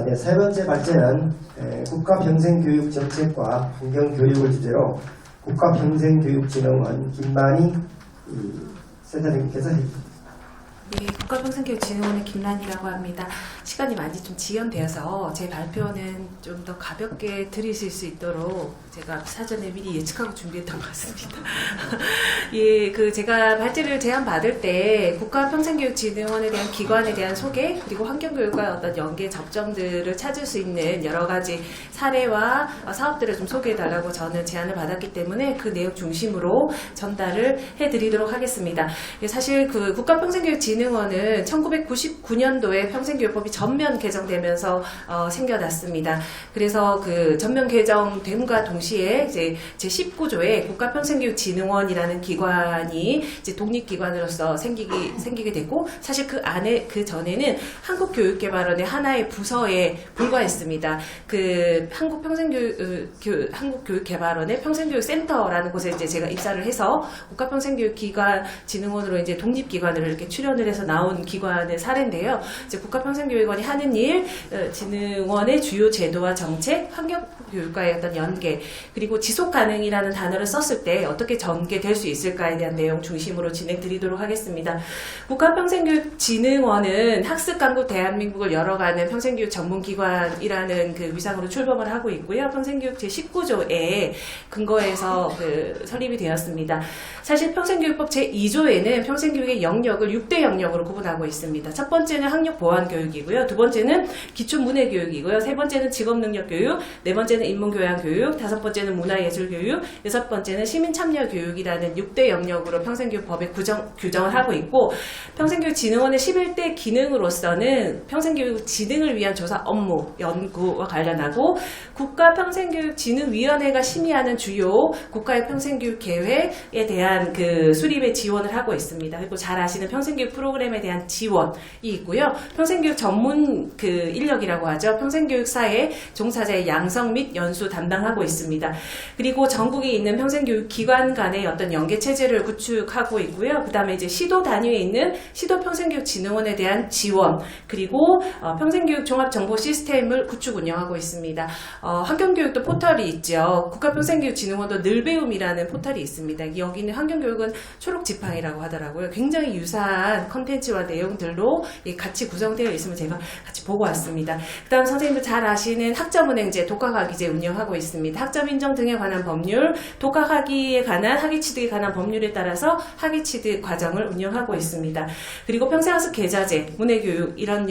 네, 세 번째 발제는 국가평생교육정책과 환경교육을 주제로 국가평생교육진흥원 김만희 센터장님께서 해주십니다. 네, 국가평생교육진흥원의 김란이라고 합니다. 시간이 많이 좀 지연되어서 제 발표는 좀 더 가볍게 들으실 수 있도록 제가 사전에 미리 예측하고 준비했던 것 같습니다. 예, 제가 발제를 제안받을 때 국가평생교육진흥원에 대한 기관에 대한 소개, 그리고 환경교육과의 어떤 연계 접점들을 찾을 수 있는 여러 가지 사례와 사업들을 좀 소개해달라고 저는 제안을 받았기 때문에 그 내용 중심으로 전달을 해드리도록 하겠습니다. 사실 국가평생교육진흥원은 1999년도에 평생교육법이 전면 개정되면서 생겨났습니다. 그래서 전면 개정됨과 동시에 이제 제19조에 국가평생교육진흥원이라는 기관이 이제 독립기관으로서 생기게 됐고, 사실 그 전에는 한국교육개발원의 하나의 부서에 불과했습니다. 한국교육개발원의 평생교육센터라는 곳에 이제 제가 입사를 해서 국가평생교육진흥원으로 이제 독립기관으로 이렇게 출연을 해서 나온 기관의 사례인데요. 이제 국가평생교육원이 하는 일, 진흥원의 주요 제도와 정책, 환경교육과의 어떤 연계, 그리고 지속가능이라는 단어를 썼을 때 어떻게 전개될 수 있을까에 대한 내용 중심으로 진행드리도록 하겠습니다. 국가평생교육진흥원은 학습강국 대한민국을 열어가는 평생교육 전문기관이라는 위상으로 출범을 하고 있고요. 평생교육 제19조에 근거해서 설립이 되었습니다. 사실 평생교육법 제2조에는 평생교육의 영역을 6대 영역으로 구분하고 있습니다. 첫 번째는 학력보완교육이고요. 두 번째는 기초문해교육이고요. 세 번째는 직업능력교육, 네 번째는 인문교양교육, 다섯 번째는 문화예술교육, 여섯 번째는 시민참여교육이라는 6대 영역으로 평생교육법에 규정을 하고 있고, 평생교육진흥원의 11대 기능으로서는 평생교육 진흥을 위한 조사 업무, 연구와 관련하고, 국가평생교육진흥위원회가 심의하는 주요 국가의 평생교육 계획에 대한 수립에 지원을 하고 있습니다. 그리고 잘 아시는 평생교육 프로그램에 대한 지원이 있고요. 평생교육 전문 인력이라고 하죠. 평생교육사의 종사자의 양성 및 연수 담당하고 있습니다. 그리고 전국에 있는 평생교육 기관 간의 어떤 연계 체제를 구축하고 있고요. 그 다음에 이제 시도 단위에 있는 시도평생교육진흥원에 대한 지원, 그리고 평생교육 종합정보 시스템을 구축 운영하고 있습니다. 환경교육도 포털이 있죠. 국가평생교육진흥원도 늘배움이라는 포털이 있습니다. 여기는 환경교육은 초록지팡이라고 하더라고요. 굉장히 유사한 컨텐츠와 내용들로 같이 구성되어 있으면 제가 같이 보고 왔습니다. 그 다음 선생님들 잘 아시는 학점은행제, 독학학위제 운영하고 있습니다. 학점 인정 등에 관한 법률, 독학학위에 관한, 학위취득에 관한 법률에 따라서 학위취득 과정을 운영하고 있습니다. 그리고 평생학습 계좌제, 문해교육 이런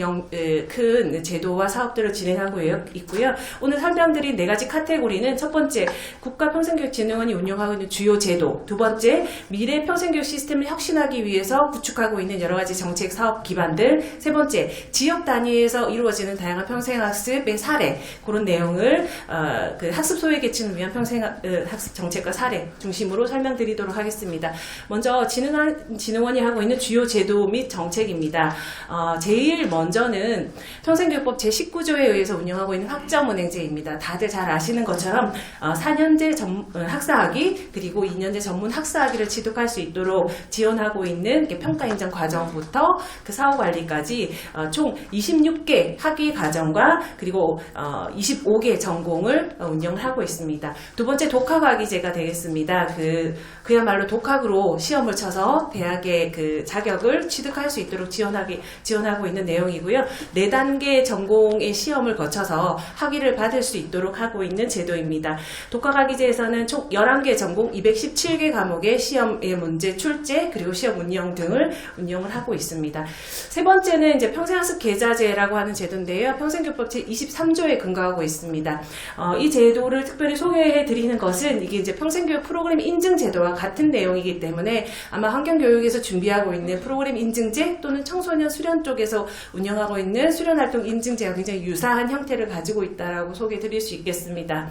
큰 제도와 사업들을 진행하고 있고요. 오늘 설명드린 네 가지 카테고리는 첫 번째, 국가평생교육진흥원이 운영하고 있는 주요 제도, 두 번째, 미래 평생교육 시스템을 혁신하기 위해서 구축하고 있는 여러 가지 정책 사업 기반들, 세 번째, 지역 단위에서 이루어지는 다양한 평생학습의 사례, 그런 내용을 학습 소외 계층을 위한 평생학습 정책과 사례 중심으로 설명드리도록 하겠습니다. 먼저 진흥원이 하고 있는 주요 제도 및 정책입니다. 제일 먼저는 평생교육법 제19조에 의해서 운영하고 있는 학점은행제입니다. 다들 잘 아시는 것처럼 4년제 학사학위, 그리고 2년제 전문 학사학위를 취득할 수 있도록 지원하고 있는 평가인정 과정부터 사후관리까지 총 26개 학위 과정과 그리고 25개 전공을 운영을 하고 있습니다. 두 번째, 독학학위제가 되겠습니다. 그야말로 독학으로 시험을 쳐서 대학의 자격을 취득할 수 있도록 지원하고 있는 내용이고요. 4단계 전공의 시험을 거쳐서 학위를 받을 수 있도록 하고 있는 제도입니다. 독학학위제에서는 총 11개 전공 217개 과목의 시험의 문제 출제, 그리고 시험 운영 등을 운영을 하고 있습니다. 세 번째는 이제 평생학습 계좌제라고 하는 제도인데요. 평생교육법 제23조에 근거하고 있습니다. 이 제도를 특별히 소개해 드리는 것은 이게 이제 평생교육 프로그램 인증 제도와 같은 내용이기 때문에 아마 환경교육에서 준비하고 있는 프로그램 인증제 또는 청소년 수련 쪽에서 운영하고 있는 수련활동 인증제와 굉장히 유사한 형태를 가지고 있다라고 소개해 드릴 수 있겠습니다.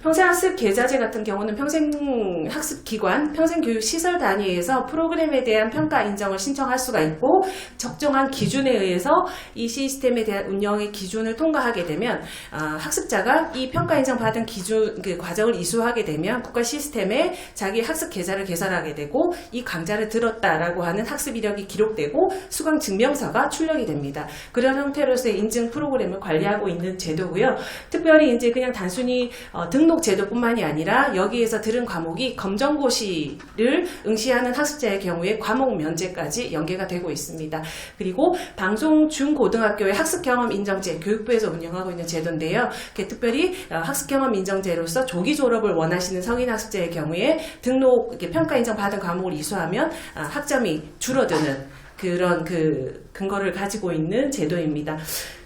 평생학습 계좌제 같은 경우는 평생학습기관, 평생교육시설 단위에서 프로그램에 대한 평가 인정을 신청할 수가 수가 있고 적정한 기준에 의해서 이 시스템에 대한 운영의 기준을 통과하게 되면 학습자가 이 평가 인정 받은 기준 그 과정을 이수하게 되면 국가 시스템에 자기 학습 계좌를 개설하게 되고 이 강좌를 들었다라고 하는 학습 이력이 기록되고 수강 증명서가 출력이 됩니다. 그런 형태로서의 인증 프로그램을 관리하고 있는 제도고요. 특별히 이제 그냥 단순히 등록 제도뿐만이 아니라 여기에서 들은 과목이 검정고시를 응시하는 학습자의 경우에 과목 면제까지 연계가 되고 있습니다. 그리고 방송 중고등학교의 학습경험 인정제 교육부에서 운영하고 있는 제도인데요. 특별히 학습경험 인정제로서 조기 졸업을 원하시는 성인 학습자의 경우에 등록 평가 인정 받은 과목을 이수하면 학점이 줄어드는 그런 근거를 가지고 있는 제도입니다.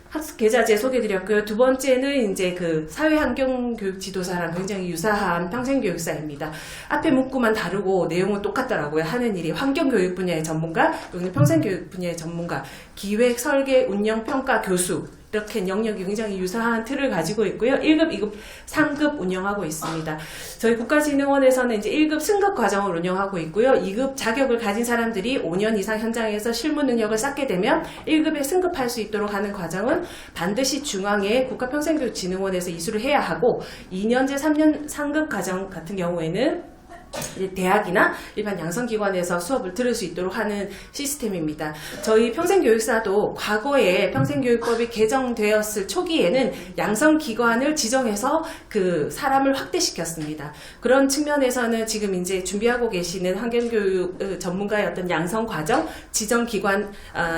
학습 계좌제 소개드렸고요. 두 번째는 이제 사회환경교육 지도사랑 굉장히 유사한 평생교육사입니다. 앞에 문구만 다르고 내용은 똑같더라고요. 하는 일이 환경교육 분야의 전문가, 여기는 평생교육 분야의 전문가, 기획, 설계, 운영, 평가, 교수 이렇게 영역이 굉장히 유사한 틀을 가지고 있고요. 1급, 2급, 3급 운영하고 있습니다. 저희 국가진흥원에서는 이제 1급 승급 과정을 운영하고 있고요. 2급 자격을 가진 사람들이 5년 이상 현장에서 실무 능력을 쌓게 되면 1급에 승급할 수 있도록 하는 과정은 반드시 중앙의 국가평생교육진흥원에서 이수를 해야 하고 2년제 3년 상급 과정 같은 경우에는 대학이나 일반 양성기관에서 수업을 들을 수 있도록 하는 시스템입니다. 저희 평생교육사도 과거에 평생교육법이 개정되었을 초기에는 양성기관을 지정해서 사람을 확대시켰습니다. 그런 측면에서는 지금 이제 준비하고 계시는 환경교육 전문가의 어떤 양성과정, 지정기관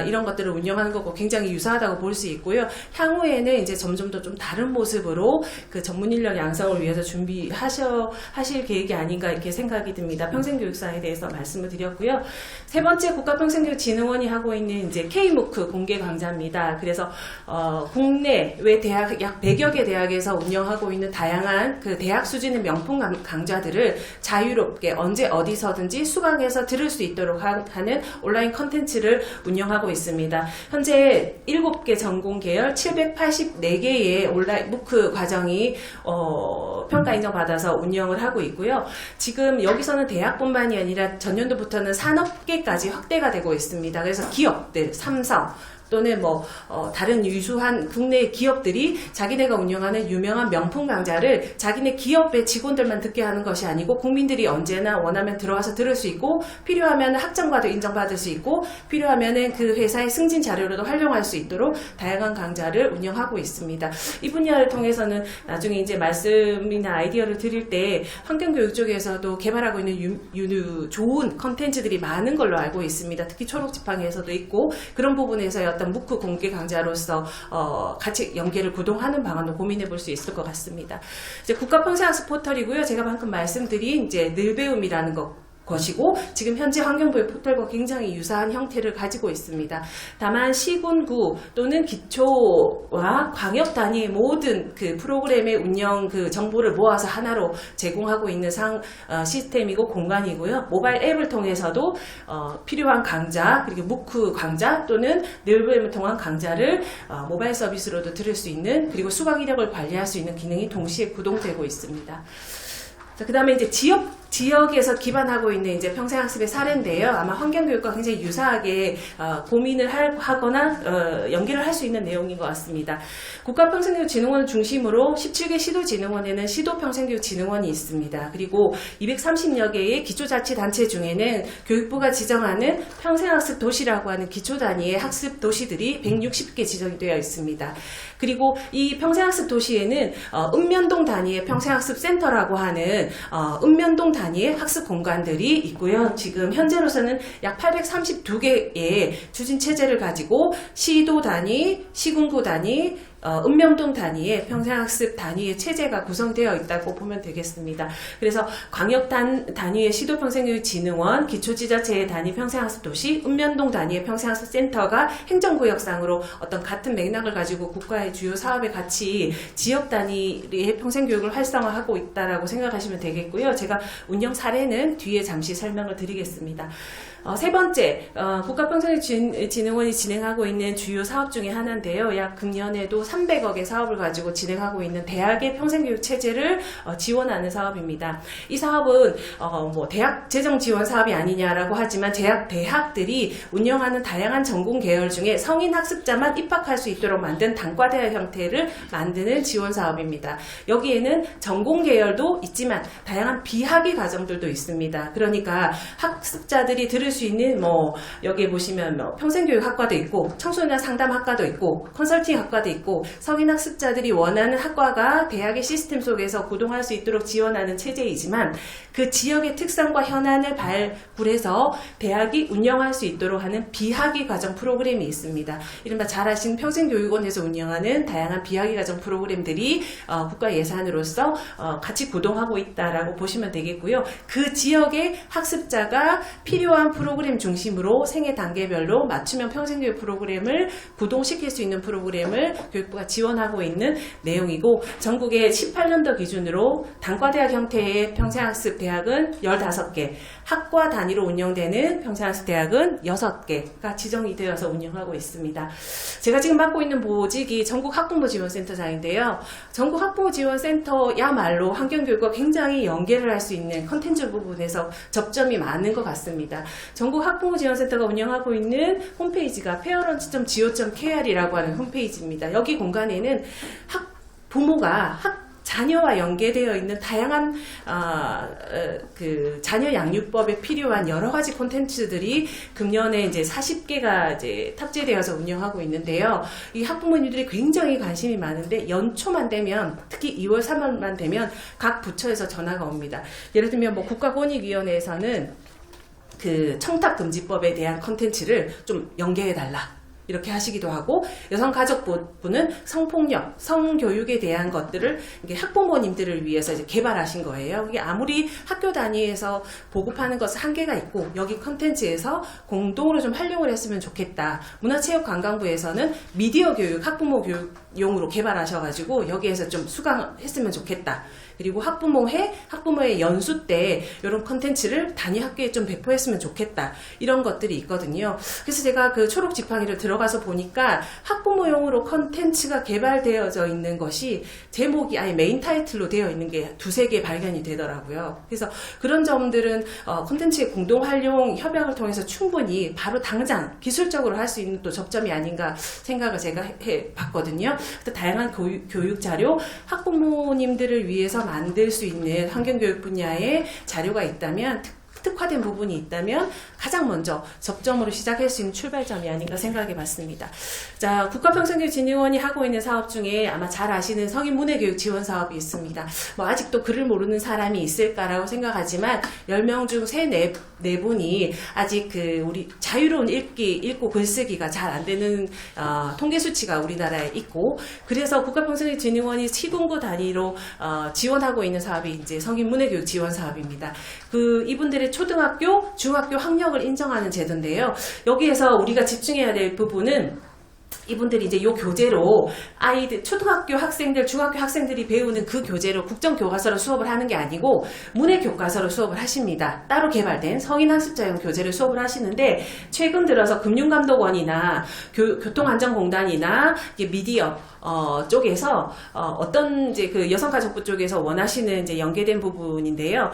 이런 것들을 운영하는 거고 굉장히 유사하다고 볼 수 있고요. 향후에는 이제 점점 더 좀 다른 모습으로 전문인력 양성을 위해서 준비하실 계획이 아닌가 이렇게 생각이 듭니다. 평생교육사에 대해서 말씀을 드렸고요. 세 번째 국가평생교육진흥원이 하고 있는 이제 K-MOOC 공개 강좌입니다. 그래서 국내외 대학 약 100여 개 대학에서 운영하고 있는 다양한 대학 수준의 명품 강좌들을 자유롭게 언제 어디서든지 수강해서 들을 수 있도록 하는 온라인 컨텐츠를 운영하고 있습니다. 현재 7개 전공 계열 784개의 온라인 MOOC 과정이 평가 인정받아서 운영을 하고 있고요. 지금 여기서는 대학뿐만이 아니라 전년도부터는 산업계까지 확대가 되고 있습니다. 그래서 기업들, 삼성, 또는 다른 유수한 국내 기업들이 자기네가 운영하는 유명한 명품 강좌를 자기네 기업의 직원들만 듣게 하는 것이 아니고 국민들이 언제나 원하면 들어와서 들을 수 있고 필요하면 학점과도 인정받을 수 있고 필요하면 그 회사의 승진 자료로도 활용할 수 있도록 다양한 강좌를 운영하고 있습니다. 이 분야를 통해서는 나중에 이제 말씀이나 아이디어를 드릴 때 환경교육 쪽에서도 개발하고 있는 좋은 컨텐츠들이 많은 걸로 알고 있습니다. 특히 초록지팡이에서도 있고 그런 부분에서 어떤 MOOC 공개 강좌로서 같이 연계를 구동하는 방안도 고민해 볼 수 있을 것 같습니다. 이제 국가평생학습 포털이고요. 제가 방금 말씀드린 이제 늘배움이라는 것이고 지금 현재 환경부의 포털과 굉장히 유사한 형태를 가지고 있습니다. 다만 시군구 또는 기초와 광역 단위의 모든 프로그램의 운영 정보를 모아서 하나로 제공하고 있는 시스템이고 공간이고요. 모바일 앱을 통해서도 필요한 강좌 그리고 MOOC 강좌 또는 늘배움을 통한 강좌를 모바일 서비스로도 들을 수 있는 그리고 수강 이력을 관리할 수 있는 기능이 동시에 구동되고 있습니다. 그 다음에 이제 지역에서 기반하고 있는 이제 평생학습의 사례인데요. 아마 환경교육과 굉장히 유사하게 고민을 하거나 연계를 할 수 있는 내용인 것 같습니다. 국가평생교육진흥원을 중심으로 17개 시도진흥원에는 시도평생교육진흥원이 있습니다. 그리고 230여 개의 기초자치단체 중에는 교육부가 지정하는 평생학습 도시라고 하는 기초단위의 학습 도시들이 160개 지정이 되어 있습니다. 그리고 이 평생학습 도시에는 읍면동 단위의 평생학습 센터라고 하는 읍면동 단위의 학습 공간들이 있고요. 지금 현재로서는 약 832개의 추진 체제를 가지고 시도 단위, 시군구 단위, 읍면동 단위의 평생학습 단위의 체제가 구성되어 있다고 보면 되겠습니다. 그래서 광역 단위의 시도평생교육진흥원, 기초지자체의 단위 평생학습도시, 읍면동 단위의 평생학습센터가 행정구역상으로 어떤 같은 맥락을 가지고 국가의 주요 사업에 같이 지역 단위의 평생교육을 활성화하고 있다라고 생각하시면 되겠고요. 제가 운영 사례는 뒤에 잠시 설명을 드리겠습니다. 세 번째, 국가평생교육진흥원이 진행하고 있는 주요 사업 중에 하나인데요. 약 금년에도 300억의 사업을 가지고 진행하고 있는 대학의 평생교육 체제를 지원하는 사업입니다. 이 사업은 대학 재정 지원 사업이 아니냐라고 하지만 대학들이 운영하는 다양한 전공 계열 중에 성인 학습자만 입학할 수 있도록 만든 단과대학 형태를 만드는 지원 사업입니다. 여기에는 전공 계열도 있지만 다양한 비학위 과정들도 있습니다. 그러니까 학습자들이 들을 수 있는 여기에 보시면 평생교육학과도 있고 청소년 상담학과도 있고 컨설팅 학과도 있고 성인 학습자들이 원하는 학과가 대학의 시스템 속에서 구동할 수 있도록 지원하는 체제이지만 그 지역의 특성과 현안을 발굴해서 대학이 운영할 수 있도록 하는 비학위 과정 프로그램이 있습니다. 이른바 잘 아시는 평생교육원에서 운영하는 다양한 비학위 과정 프로그램들이 국가 예산으로서 같이 구동하고 있다라고 보시면 되겠고요. 그 지역의 학습자가 필요한 프로그램 중심으로 생애 단계별로 맞춤형 평생교육 프로그램을 구동시킬 수 있는 프로그램을 교육부가 지원하고 있는 내용이고 전국의 18년도 기준으로 단과대학 형태의 평생학습 대학은 15개, 학과 단위로 운영되는 평생학습 대학은 6개가 지정이 되어서 운영하고 있습니다. 제가 지금 맡고 있는 보직이 전국 학부모 지원센터장인데요. 전국 학부모 지원센터야말로 환경교육과 굉장히 연계를 할 수 있는 컨텐츠 부분에서 접점이 많은 것 같습니다. 전국 학부모 지원센터가 운영하고 있는 홈페이지가 parents.go.kr이라고 하는 홈페이지입니다. 여기 공간에는 부모가 자녀와 연계되어 있는 다양한 자녀 양육법에 필요한 여러 가지 콘텐츠들이 금년에 이제 40개가 이제 탑재되어서 운영하고 있는데요. 이 학부모님들이 굉장히 관심이 많은데 연초만 되면 특히 2월, 3월만 되면 각 부처에서 전화가 옵니다. 예를 들면 국가권익위원회에서는 그 청탁금지법에 대한 콘텐츠를 좀 연계해달라. 이렇게 하시기도 하고 여성가족부는 성폭력, 성교육에 대한 것들을 학부모님들을 위해서 이제 개발하신 거예요. 이게 아무리 학교 단위에서 보급하는 것은 한계가 있고 여기 컨텐츠에서 공동으로 좀 활용을 했으면 좋겠다. 문화체육관광부에서는 미디어 교육, 학부모 교육용으로 개발하셔가지고 여기에서 좀 수강했으면 좋겠다. 그리고 학부모의 연수 때 이런 컨텐츠를 단위 학교에 좀 배포했으면 좋겠다. 이런 것들이 있거든요. 그래서 제가 그 초록 지팡이를 들어가서 보니까 학부모용으로 컨텐츠가 개발되어져 있는 것이 제목이 아예 메인 타이틀로 되어 있는 게 2-3개 발견이 되더라고요. 그래서 그런 점들은 컨텐츠의 공동활용 협약을 통해서 충분히 바로 당장 기술적으로 할 수 있는 또 접점이 아닌가 생각을 제가 해봤거든요. 또 다양한 교육 자료, 학부모님들을 위해서 만들 수 있는 환경교육 분야의 자료가 있다면 특화된 부분이 있다면 가장 먼저 접점으로 시작할 수 있는 출발점이 아닌가 생각해 봤습니다. 자, 국가평생교육진흥원이 하고 있는 사업 중에 아마 잘 아시는 성인 문해교육 지원 사업이 있습니다. 아직도 글을 모르는 사람이 있을까라고 생각하지만 10명 중 4분이 아직 우리 자유로운 읽고 글쓰기가 잘 안 되는 통계 수치가 우리나라에 있고 그래서 국가평생교육진흥원이 시군구 단위로 지원하고 있는 사업이 이제 성인 문해교육 지원 사업입니다. 이분들의 초등학교, 중학교 학력을 인정하는 제도인데요. 여기에서 우리가 집중해야 될 부분은 이분들이 이제 요 교재로 초등학교 학생들, 중학교 학생들이 배우는 그 교재로 국정교과서로 수업을 하는 게 아니고 문해교과서로 수업을 하십니다. 따로 개발된 성인학습자용 교재를 수업을 하시는데 최근 들어서 금융감독원이나 교통안전공단이나 미디어 쪽에서 어떤 이제 그 여성가족부 쪽에서 원하시는 이제 연계된 부분인데요.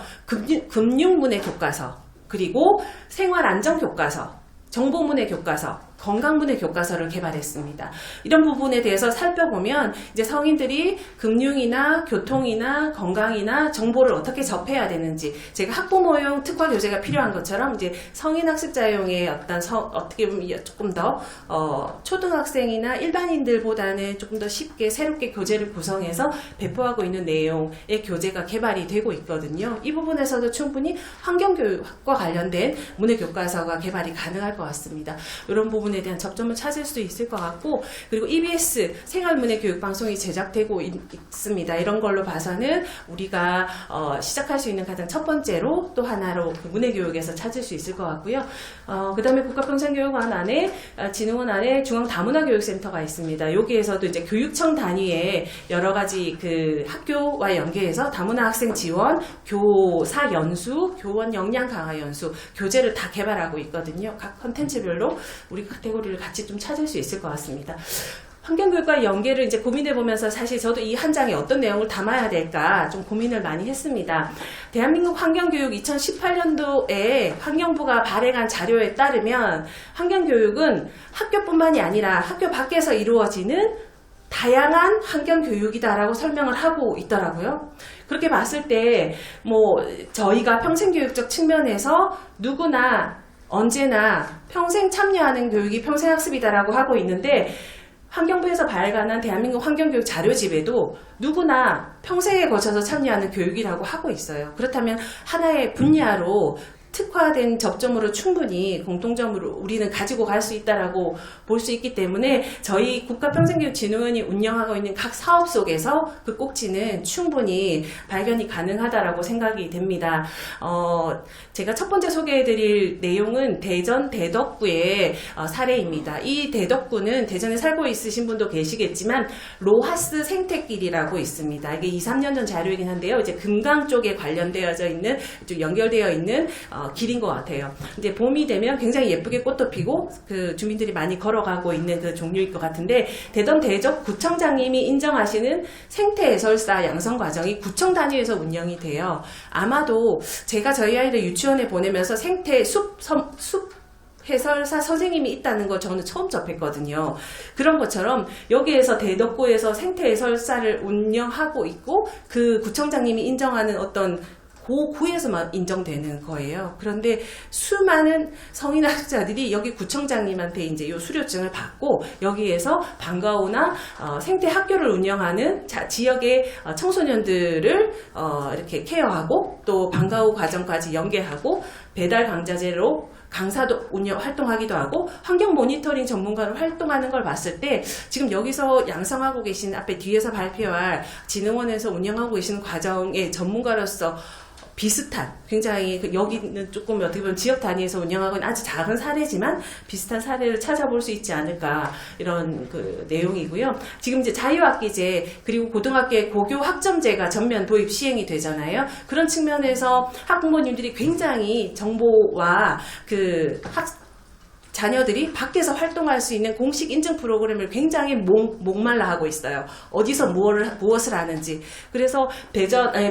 금융문해교과서, 그리고 생활안전교과서, 정보문해교과서, 건강문해교과서를 개발했습니다. 이런 부분에 대해서 살펴보면 이제 성인들이 금융이나 교통이나 건강이나 정보를 어떻게 접해야 되는지 제가 학부모용 특화 교재가 필요한 것처럼 이제 성인 학습자용의 어떻게 보면 조금 더 초등학생이나 일반인들보다는 조금 더 쉽게 새롭게 교재를 구성해서 배포하고 있는 내용의 교재가 개발이 되고 있거든요. 이 부분에서도 충분히 환경교육과 관련된 문해교과서가 개발이 가능할 것 같습니다. 이런 부분 부분에 대한 접점을 찾을 수 있을 것 같고, 그리고 EBS 생활문해 교육방송이 제작되고 있습니다. 이런 걸로 봐서는 우리가 시작할 수 있는 가장 첫 번째로 또 하나로 그 문해교육에서 찾을 수 있을 것 같고요. 그 다음에 국가평생교육원 안에 진흥원 안에 중앙다문화교육센터가 있습니다. 여기에서도 이제 교육청 단위의 여러 가지 그 학교와 연계해서 다문화 학생 지원, 교사 연수, 교원 역량 강화 연수, 교재를 다 개발하고 있거든요. 각 컨텐츠별로 우리 카테고리를 같이 좀 찾을 수 있을 것 같습니다. 환경교육과 연계를 이제 고민해보면서 사실 저도 이 한 장에 어떤 내용을 담아야 될까 좀 고민을 많이 했습니다. 대한민국 환경교육 2018년도에 환경부가 발행한 자료에 따르면 환경교육은 학교뿐만이 아니라 학교 밖에서 이루어지는 다양한 환경교육이다라고 설명을 하고 있더라고요. 그렇게 봤을 때 저희가 평생교육적 측면에서 누구나 언제나 평생 참여하는 교육이 평생학습이다라고 하고 있는데, 환경부에서 발간한 대한민국 환경교육 자료집에도 누구나 평생에 거쳐서 참여하는 교육이라고 하고 있어요. 그렇다면 하나의 분야로 특화된 접점으로 충분히 공통점으로 우리는 가지고 갈 수 있다라고 볼 수 있기 때문에 저희 국가평생교육진흥원이 운영하고 있는 각 사업 속에서 그 꼭지는 충분히 발견이 가능하다라고 생각이 됩니다. 제가 첫 번째 소개해드릴 내용은 대전 대덕구의 사례입니다. 이 대덕구는 대전에 살고 있으신 분도 계시겠지만 로하스 생태길이라고 있습니다. 이게 2, 3년 전 자료이긴 한데요. 이제 금강 쪽에 관련되어져 있는, 좀 연결되어 있는 길인 것 같아요. 이제 봄이 되면 굉장히 예쁘게 꽃도 피고 그 주민들이 많이 걸어가고 있는 그 종류일 것 같은데, 대전 대적 구청장님이 인정하시는 생태 해설사 양성 과정이 구청 단위에서 운영이 돼요. 아마도 제가 저희 아이를 유치원에 보내면서 생태 숲 해설사 선생님이 있다는 거 저는 처음 접했거든요. 그런 것처럼 여기에서 대덕구에서 생태 해설사를 운영하고 있고, 그 구청장님이 인정하는 어떤 구에서만 인정되는 거예요. 그런데 수많은 성인학자들이 여기 구청장님한테 이제 요 수료증을 받고 여기에서 방과후나 생태 학교를 운영하는 지역의 청소년들을 이렇게 케어하고 또 방과후 과정까지 연계하고 배달 강좌제로 강사도 활동하기도 하고 환경 모니터링 전문가로 활동하는 걸 봤을 때, 지금 여기서 양성하고 계신 앞에 뒤에서 발표할 진흥원에서 운영하고 계신 과정의 전문가로서 비슷한, 굉장히 여기는 조금 어떻게 보면 지역 단위에서 운영하고 있는 아주 작은 사례지만 비슷한 사례를 찾아볼 수 있지 않을까, 이런 그 내용이고요. 지금 이제 자유학기제 그리고 고등학교의 고교 학점제가 전면 도입 시행이 되잖아요. 그런 측면에서 학부모님들이 굉장히 정보와 자녀들이 밖에서 활동할 수 있는 공식 인증 프로그램을 굉장히 목말라 하고 있어요. 어디서 무엇을 하는지. 그래서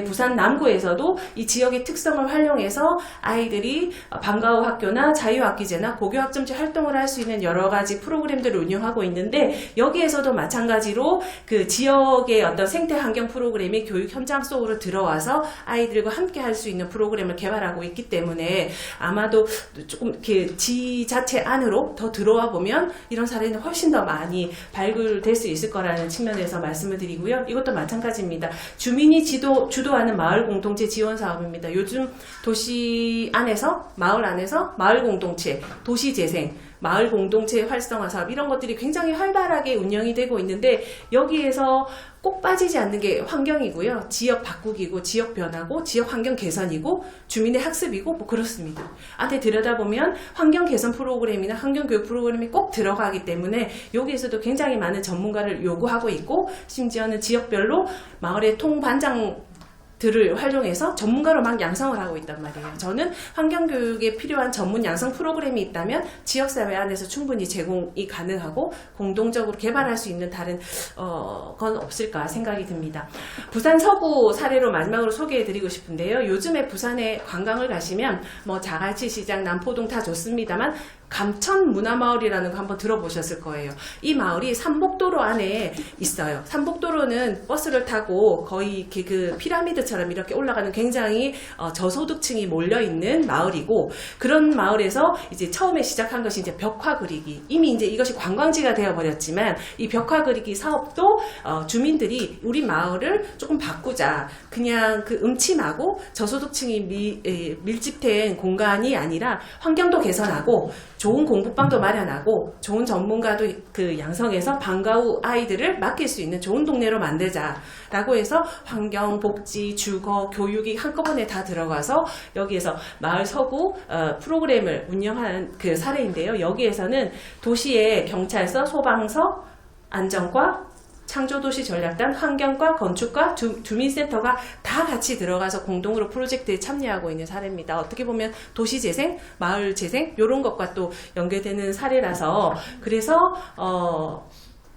부산 남구에서도 이 지역의 특성을 활용해서 아이들이 방과후 학교나 자유학기제나 고교학점제 활동을 할 수 있는 여러 가지 프로그램들을 운영하고 있는데, 여기에서도 마찬가지로 그 지역의 어떤 생태 환경 프로그램이 교육 현장 속으로 들어와서 아이들과 함께 할 수 있는 프로그램을 개발하고 있기 때문에 아마도 조금 이렇게 지자체 안으로 더 들어와 보면 이런 사례는 훨씬 더 많이 발굴될 수 있을 거라는 측면에서 말씀을 드리고요. 이것도 마찬가지입니다. 주민이 주도하는 마을 공동체 지원 사업입니다. 요즘 도시 안에서, 마을 안에서 마을 공동체, 도시 재생, 마을 공동체 활성화 사업, 이런 것들이 굉장히 활발하게 운영이 되고 있는데, 여기에서 꼭 빠지지 않는 게 환경이고요. 지역 바꾸기고, 지역 변화고, 지역 환경 개선이고, 주민의 학습이고, 그렇습니다. 안에 들여다보면 환경 개선 프로그램이나 환경 교육 프로그램이 꼭 들어가기 때문에 여기에서도 굉장히 많은 전문가를 요구하고 있고, 심지어는 지역별로 마을의 통반장들을 활용해서 전문가로 막 양성을 하고 있단 말이에요. 저는 환경교육에 필요한 전문 양성 프로그램이 있다면 지역사회 안에서 충분히 제공이 가능하고 공동적으로 개발할 수 있는 다른 건 없을까 생각이 듭니다. 부산 서구 사례로 마지막으로 소개해드리고 싶은데요. 요즘에 부산에 관광을 가시면 자갈치시장, 남포동 다 좋습니다만 감천문화마을이라는 거 한번 들어보셨을 거예요. 이 마을이 삼복도로 안에 있어요. 삼복도로는 버스를 타고 거의 이렇게 그 피라미드처럼 이렇게 올라가는 굉장히 저소득층이 몰려있는 마을이고, 그런 마을에서 이제 처음에 시작한 것이 이제 벽화 그리기. 이미 이제 이것이 관광지가 되어버렸지만 이 벽화 그리기 사업도 주민들이 우리 마을을 조금 바꾸자. 그냥 그 음침하고 저소득층이 밀집된 공간이 아니라 환경도 개선하고 좋은 공부방도 마련하고 좋은 전문가도 그 양성해서 방과 후 아이들을 맡길 수 있는 좋은 동네로 만들자라고 해서 환경, 복지, 주거, 교육이 한꺼번에 다 들어가서 여기에서 마을 서구 프로그램을 운영하는 그 사례인데요. 여기에서는 도시의 경찰서, 소방서, 안전과 창조도시 전략단, 환경과 건축과 주민센터가 다 같이 들어가서 공동으로 프로젝트에 참여하고 있는 사례입니다. 어떻게 보면 도시재생, 마을재생 이런 것과 또 연계되는 사례라서 그래서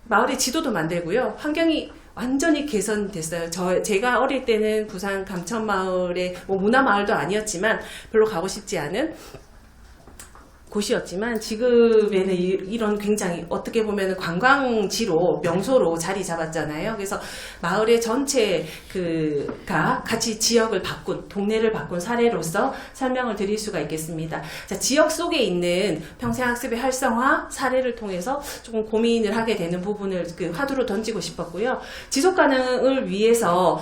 마을의 지도도 만들고요. 환경이 완전히 개선됐어요. 제가 어릴 때는 부산 감천마을의 뭐 문화마을도 아니었지만 별로 가고 싶지 않은 곳이었지만 지금에는 이런 굉장히 어떻게 보면 관광지로 명소로 자리 잡았잖아요. 그래서 마을의 전체 가 같이 지역을 바꾼 동네를 바꾼 사례로서 설명을 드릴 수가 있겠습니다. 자, 지역 속에 있는 평생학습의 활성화 사례를 통해서 조금 고민을 하게 되는 부분을 그 화두로 던지고 싶었고요. 지속가능을 위해서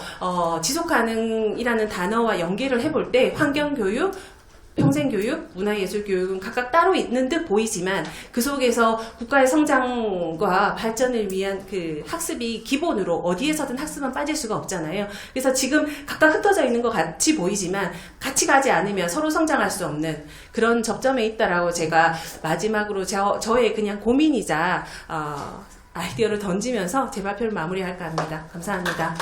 지속가능이라는 단어와 연계를 해볼 때 환경교육, 평생교육, 문화예술교육은 각각 따로 있는 듯 보이지만 그 속에서 국가의 성장과 발전을 위한 그 학습이 기본으로 어디에서든 학습은 빠질 수가 없잖아요. 그래서 지금 각각 흩어져 있는 것 같이 보이지만 같이 가지 않으면 서로 성장할 수 없는 그런 접점에 있다라고 제가 마지막으로 저의 그냥 고민이자 아이디어를 던지면서 제 발표를 마무리할까 합니다. 감사합니다.